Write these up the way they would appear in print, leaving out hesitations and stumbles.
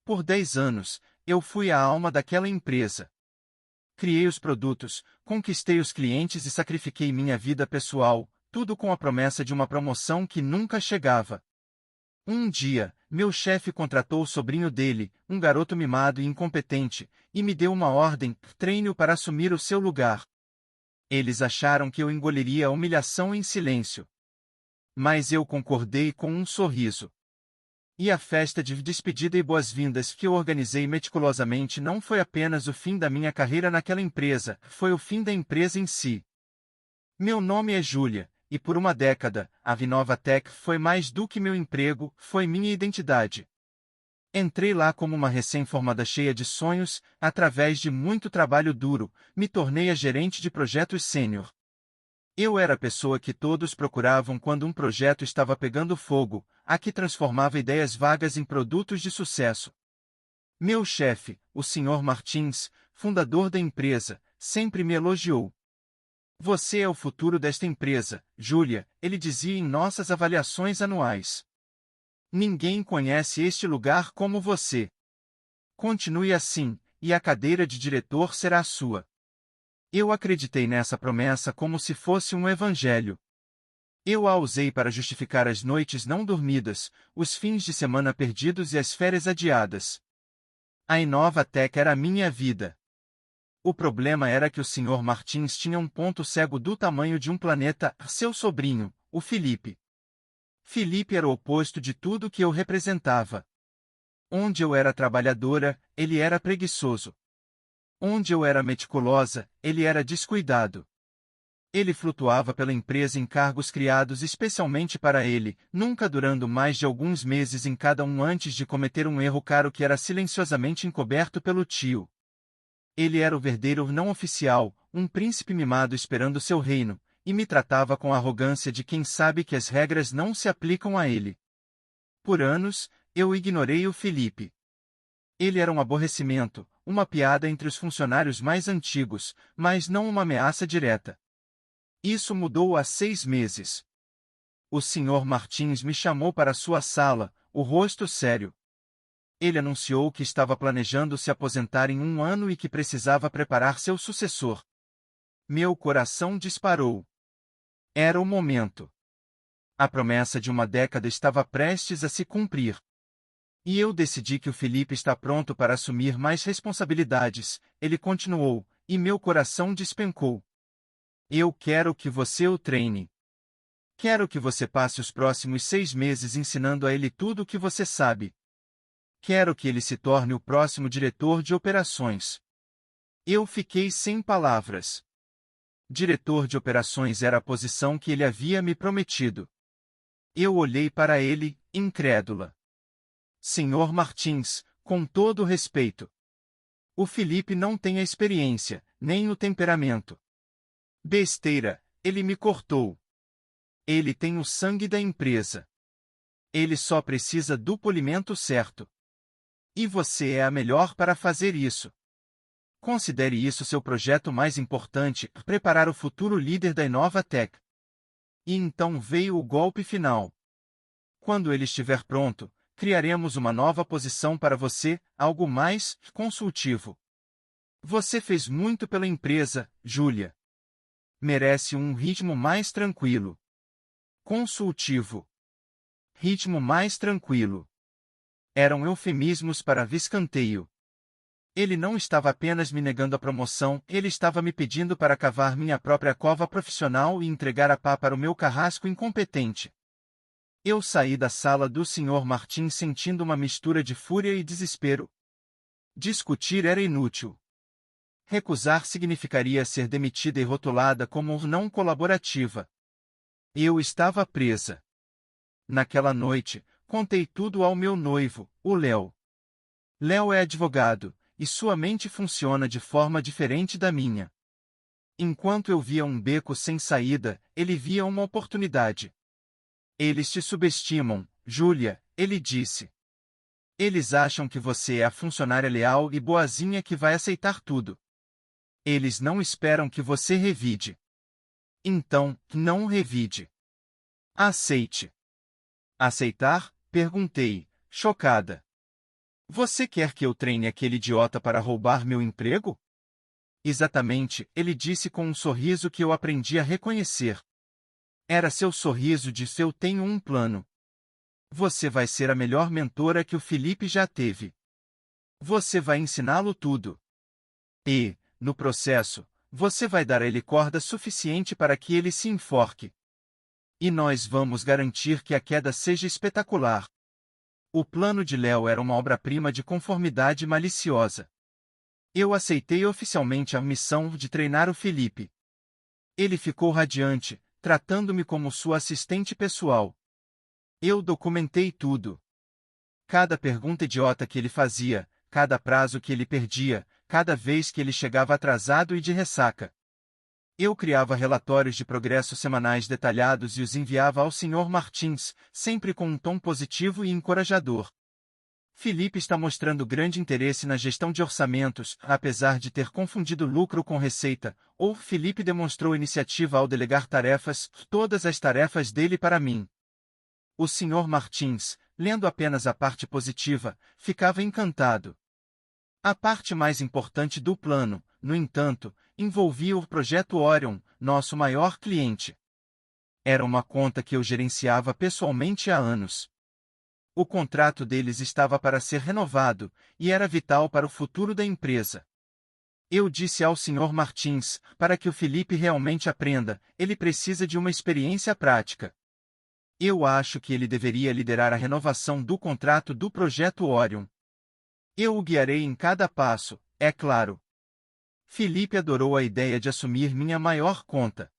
Por 10 anos, eu fui a alma daquela empresa. Criei os produtos, conquistei os clientes e sacrifiquei minha vida pessoal, tudo com a promessa de uma promoção que nunca chegava. Um dia, meu chefe contratou o sobrinho dele, um garoto mimado e incompetente, e me deu uma ordem: treine-o para assumir o seu lugar. Eles acharam que eu engoliria a humilhação em silêncio. Mas eu concordei com um sorriso. E a festa de despedida e boas-vindas que eu organizei meticulosamente não foi apenas o fim da minha carreira naquela empresa, foi o fim da empresa em si. Meu nome é Júlia, e por uma década, a Vinova Tech foi mais do que meu emprego, foi minha identidade. Entrei lá como uma recém-formada cheia de sonhos, através de muito trabalho duro, me tornei a gerente de projetos sênior. Eu era a pessoa que todos procuravam quando um projeto estava pegando fogo, a que transformava ideias vagas em produtos de sucesso. Meu chefe, o Sr. Martins, fundador da empresa, sempre me elogiou. Você é o futuro desta empresa, Júlia, ele dizia em nossas avaliações anuais. Ninguém conhece este lugar como você. Continue assim, e a cadeira de diretor será sua. Eu acreditei nessa promessa como se fosse um evangelho. Eu a usei para justificar as noites não dormidas, os fins de semana perdidos e as férias adiadas. A Inova Tech era a minha vida. O problema era que o Sr. Martins tinha um ponto cego do tamanho de um planeta, seu sobrinho, o Felipe. Felipe era o oposto de tudo que eu representava. Onde eu era trabalhadora, ele era preguiçoso. Onde eu era meticulosa, ele era descuidado. Ele flutuava pela empresa em cargos criados especialmente para ele, nunca durando mais de alguns meses em cada um antes de cometer um erro caro que era silenciosamente encoberto pelo tio. Ele era o herdeiro não oficial, um príncipe mimado esperando seu reino, e me tratava com a arrogância de quem sabe que as regras não se aplicam a ele. Por anos, eu ignorei o Felipe. Ele era um aborrecimento, uma piada entre os funcionários mais antigos, mas não uma ameaça direta. Isso mudou há 6 meses. O Sr. Martins me chamou para sua sala, o rosto sério. Ele anunciou que estava planejando se aposentar em 1 ano e que precisava preparar seu sucessor. Meu coração disparou. Era o momento. A promessa de uma década estava prestes a se cumprir. E eu decidi que o Felipe está pronto para assumir mais responsabilidades, ele continuou, e meu coração despencou. Eu quero que você o treine. Quero que você passe os próximos 6 meses ensinando a ele tudo o que você sabe. Quero que ele se torne o próximo diretor de operações. Eu fiquei sem palavras. Diretor de operações era a posição que ele havia me prometido. Eu olhei para ele, incrédula. Senhor Martins, com todo o respeito. O Felipe não tem a experiência, nem o temperamento. Besteira, ele me cortou. Ele tem o sangue da empresa. Ele só precisa do polimento certo. E você é a melhor para fazer isso. Considere isso seu projeto mais importante, preparar o futuro líder da Inova Tech. E então veio o golpe final. Quando ele estiver pronto, criaremos uma nova posição para você, algo mais consultivo. Você fez muito pela empresa, Júlia. Merece um ritmo mais tranquilo. Consultivo. Ritmo mais tranquilo. Eram eufemismos para viscanteio. Ele não estava apenas me negando a promoção, ele estava me pedindo para cavar minha própria cova profissional e entregar a pá para o meu carrasco incompetente. Eu saí da sala do Sr. Martins sentindo uma mistura de fúria e desespero. Discutir era inútil. Recusar significaria ser demitida e rotulada como não colaborativa. Eu estava presa. Naquela noite, contei tudo ao meu noivo, o Léo. Léo é advogado, e sua mente funciona de forma diferente da minha. Enquanto eu via um beco sem saída, ele via uma oportunidade. Eles te subestimam, Júlia, ele disse. Eles acham que você é a funcionária leal e boazinha que vai aceitar tudo. Eles não esperam que você revide. Então, não revide. Aceite. Aceitar? Perguntei, chocada. Você quer que eu treine aquele idiota para roubar meu emprego? Exatamente, ele disse com um sorriso que eu aprendi a reconhecer. Era seu sorriso de "eu tenho um plano". Você vai ser a melhor mentora que o Felipe já teve. Você vai ensiná-lo tudo. E, no processo, você vai dar a ele corda suficiente para que ele se enforque. E nós vamos garantir que a queda seja espetacular. O plano de Léo era uma obra-prima de conformidade maliciosa. Eu aceitei oficialmente a missão de treinar o Felipe. Ele ficou radiante, tratando-me como sua assistente pessoal. Eu documentei tudo. Cada pergunta idiota que ele fazia, cada prazo que ele perdia, cada vez que ele chegava atrasado e de ressaca. Eu criava relatórios de progresso semanais detalhados e os enviava ao Sr. Martins, sempre com um tom positivo e encorajador. Felipe está mostrando grande interesse na gestão de orçamentos, apesar de ter confundido lucro com receita, ou Felipe demonstrou iniciativa ao delegar tarefas, todas as tarefas dele para mim. O Sr. Martins, lendo apenas a parte positiva, ficava encantado. A parte mais importante do plano, no entanto, envolvia o projeto Orion, nosso maior cliente. Era uma conta que eu gerenciava pessoalmente há anos. O contrato deles estava para ser renovado, e era vital para o futuro da empresa. Eu disse ao Sr. Martins, para que o Felipe realmente aprenda, ele precisa de uma experiência prática. Eu acho que ele deveria liderar a renovação do contrato do projeto Orion. Eu o guiarei em cada passo, é claro. Felipe adorou a ideia de assumir minha maior conta.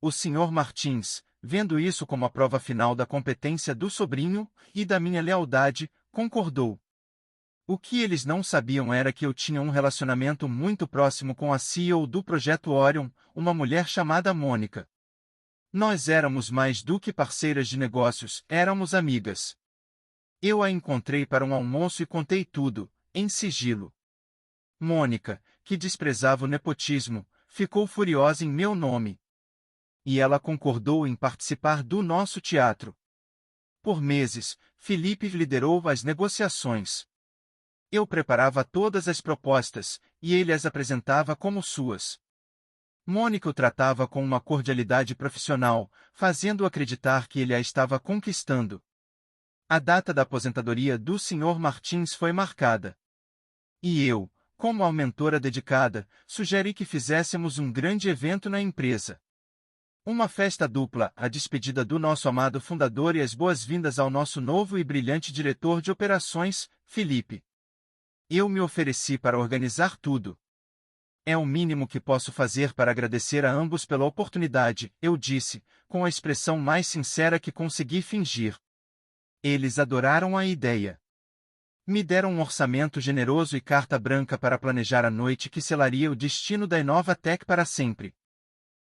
O Sr. Martins, vendo isso como a prova final da competência do sobrinho e da minha lealdade, concordou. O que eles não sabiam era que eu tinha um relacionamento muito próximo com a CEO do projeto Orion, uma mulher chamada Mônica. Nós éramos mais do que parceiras de negócios, éramos amigas. Eu a encontrei para um almoço e contei tudo, em sigilo. Mônica, que desprezava o nepotismo, ficou furiosa em meu nome. E ela concordou em participar do nosso teatro. Por meses, Felipe liderou as negociações. Eu preparava todas as propostas, e ele as apresentava como suas. Mônica o tratava com uma cordialidade profissional, fazendo-o acreditar que ele a estava conquistando. A data da aposentadoria do Sr. Martins foi marcada. E eu, como a mentora dedicada, sugeri que fizéssemos um grande evento na empresa. Uma festa dupla, a despedida do nosso amado fundador e as boas-vindas ao nosso novo e brilhante diretor de operações, Felipe. Eu me ofereci para organizar tudo. É o mínimo que posso fazer para agradecer a ambos pela oportunidade, eu disse, com a expressão mais sincera que consegui fingir. Eles adoraram a ideia. Me deram um orçamento generoso e carta branca para planejar a noite que selaria o destino da Inovatec para sempre.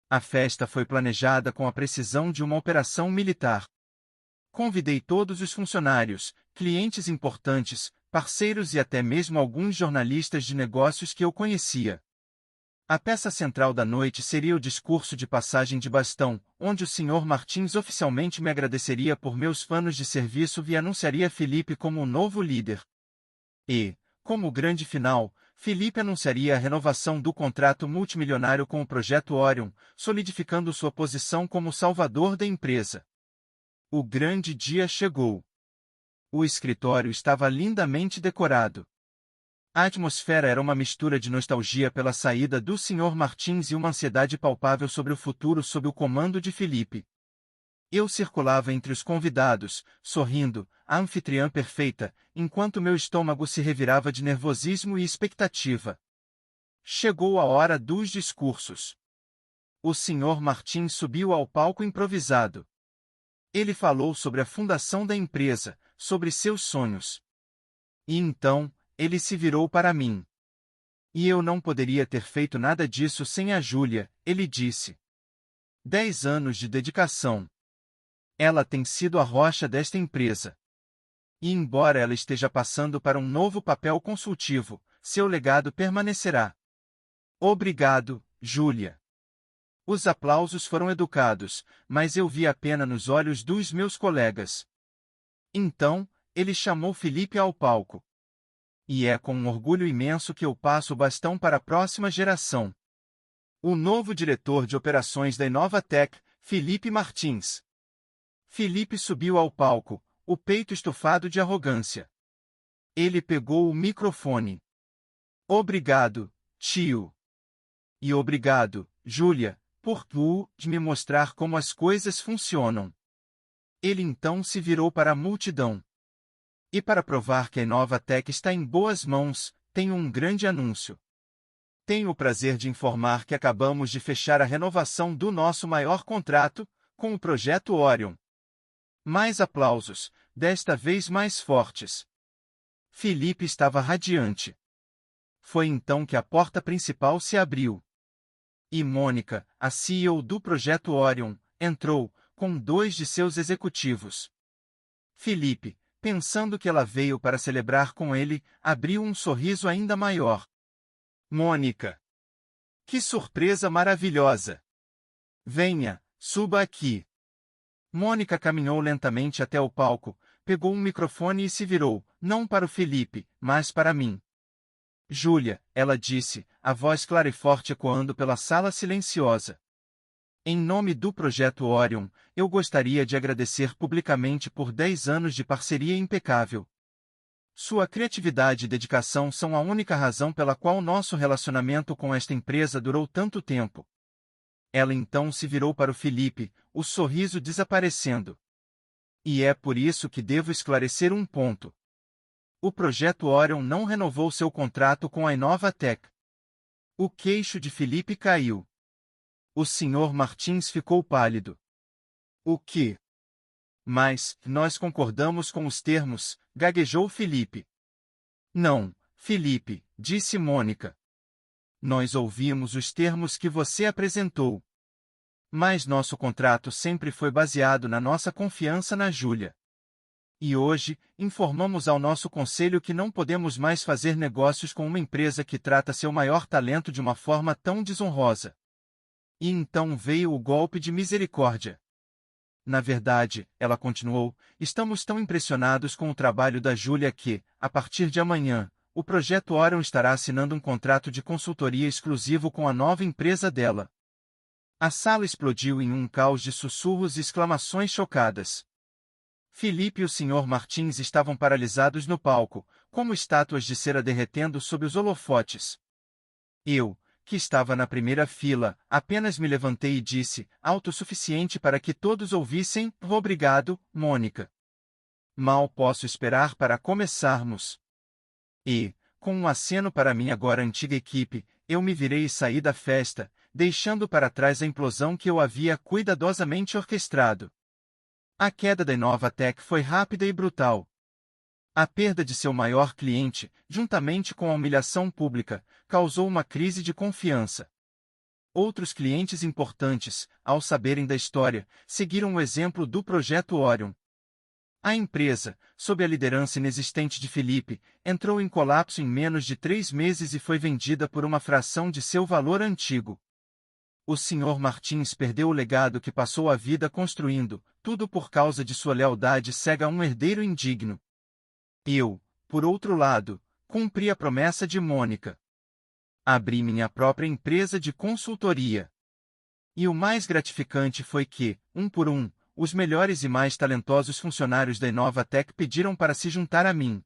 A festa foi planejada com a precisão de uma operação militar. Convidei todos os funcionários, clientes importantes, parceiros e até mesmo alguns jornalistas de negócios que eu conhecia. A peça central da noite seria o discurso de passagem de bastão, onde o Sr. Martins oficialmente me agradeceria por meus anos de serviço e anunciaria Felipe como o novo líder. E, como grande final, Felipe anunciaria a renovação do contrato multimilionário com o projeto Orion, solidificando sua posição como salvador da empresa. O grande dia chegou. O escritório estava lindamente decorado. A atmosfera era uma mistura de nostalgia pela saída do Sr. Martins e uma ansiedade palpável sobre o futuro sob o comando de Felipe. Eu circulava entre os convidados, sorrindo, a anfitriã perfeita, enquanto meu estômago se revirava de nervosismo e expectativa. Chegou a hora dos discursos. O Sr. Martins subiu ao palco improvisado. Ele falou sobre a fundação da empresa, sobre seus sonhos. E então, ele se virou para mim. E eu não poderia ter feito nada disso sem a Júlia, ele disse. 10 anos de dedicação. Ela tem sido a rocha desta empresa. E embora ela esteja passando para um novo papel consultivo, seu legado permanecerá. Obrigado, Júlia. Os aplausos foram educados, mas eu vi a pena nos olhos dos meus colegas. Então, ele chamou Felipe ao palco. E é com um orgulho imenso que eu passo o bastão para a próxima geração. O novo diretor de operações da Inovatec, Felipe Martins. Felipe subiu ao palco, o peito estufado de arrogância. Ele pegou o microfone. Obrigado, tio. E obrigado, Júlia, por me mostrar como as coisas funcionam. Ele então se virou para a multidão. E para provar que a Inovatec está em boas mãos, tenho um grande anúncio. Tenho o prazer de informar que acabamos de fechar a renovação do nosso maior contrato, com o Projeto Orion. Mais aplausos, desta vez mais fortes. Felipe estava radiante. Foi então que a porta principal se abriu. E Mônica, a CEO do Projeto Orion, entrou, com 2 de seus executivos. Felipe, pensando que ela veio para celebrar com ele, abriu um sorriso ainda maior. Mônica! Que surpresa maravilhosa! Venha, suba aqui. Mônica caminhou lentamente até o palco, pegou um microfone e se virou, não para o Felipe, mas para mim. Júlia, ela disse, a voz clara e forte ecoando pela sala silenciosa. Em nome do Projeto Orion, eu gostaria de agradecer publicamente por 10 anos de parceria impecável. Sua criatividade e dedicação são a única razão pela qual nosso relacionamento com esta empresa durou tanto tempo. Ela então se virou para o Felipe, o sorriso desaparecendo. E é por isso que devo esclarecer um ponto. O Projeto Orion não renovou seu contrato com a Inovatec. O queixo de Felipe caiu. O Sr. Martins ficou pálido. O quê? Mas, nós concordamos com os termos, gaguejou Felipe. Não, Felipe, disse Mônica. Nós ouvimos os termos que você apresentou. Mas nosso contrato sempre foi baseado na nossa confiança na Júlia. E hoje, informamos ao nosso conselho que não podemos mais fazer negócios com uma empresa que trata seu maior talento de uma forma tão desonrosa. E então veio o golpe de misericórdia. Na verdade, ela continuou, estamos tão impressionados com o trabalho da Júlia que, a partir de amanhã, o Projeto Orion estará assinando um contrato de consultoria exclusivo com a nova empresa dela. A sala explodiu em um caos de sussurros e exclamações chocadas. Felipe e o Sr. Martins estavam paralisados no palco, como estátuas de cera derretendo sob os holofotes. Eu, que estava na primeira fila, apenas me levantei e disse, alto o suficiente para que todos ouvissem, obrigado, Mônica. Mal posso esperar para começarmos. E, com um aceno para minha agora antiga equipe, eu me virei e saí da festa, deixando para trás a implosão que eu havia cuidadosamente orquestrado. A queda da Inovatec foi rápida e brutal. A perda de seu maior cliente, juntamente com a humilhação pública, causou uma crise de confiança. Outros clientes importantes, ao saberem da história, seguiram o exemplo do Projeto Orion. A empresa, sob a liderança inexistente de Felipe, entrou em colapso em menos de 3 meses e foi vendida por uma fração de seu valor antigo. O Sr. Martins perdeu o legado que passou a vida construindo, tudo por causa de sua lealdade cega a um herdeiro indigno. Eu, por outro lado, cumpri a promessa de Mônica. Abri minha própria empresa de consultoria. E o mais gratificante foi que, um por um, os melhores e mais talentosos funcionários da Inovatec pediram para se juntar a mim.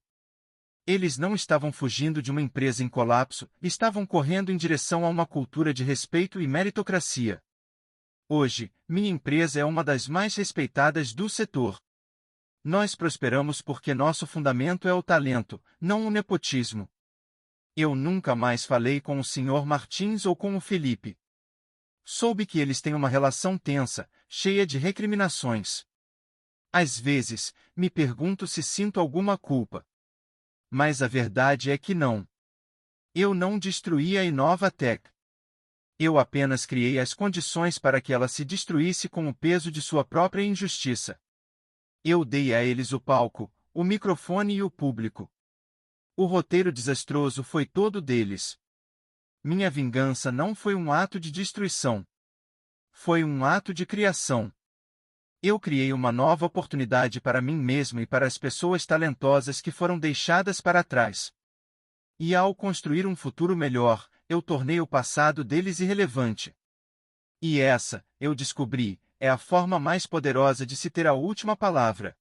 Eles não estavam fugindo de uma empresa em colapso, estavam correndo em direção a uma cultura de respeito e meritocracia. Hoje, minha empresa é uma das mais respeitadas do setor. Nós prosperamos porque nosso fundamento é o talento, não o nepotismo. Eu nunca mais falei com o Sr. Martins ou com o Felipe. Soube que eles têm uma relação tensa, cheia de recriminações. Às vezes, me pergunto se sinto alguma culpa. Mas a verdade é que não. Eu não destruí a Inovatec. Eu apenas criei as condições para que ela se destruísse com o peso de sua própria injustiça. Eu dei a eles o palco, o microfone e o público. O roteiro desastroso foi todo deles. Minha vingança não foi um ato de destruição. Foi um ato de criação. Eu criei uma nova oportunidade para mim mesmo e para as pessoas talentosas que foram deixadas para trás. E ao construir um futuro melhor, eu tornei o passado deles irrelevante. E essa, eu descobri, é a forma mais poderosa de se ter a última palavra.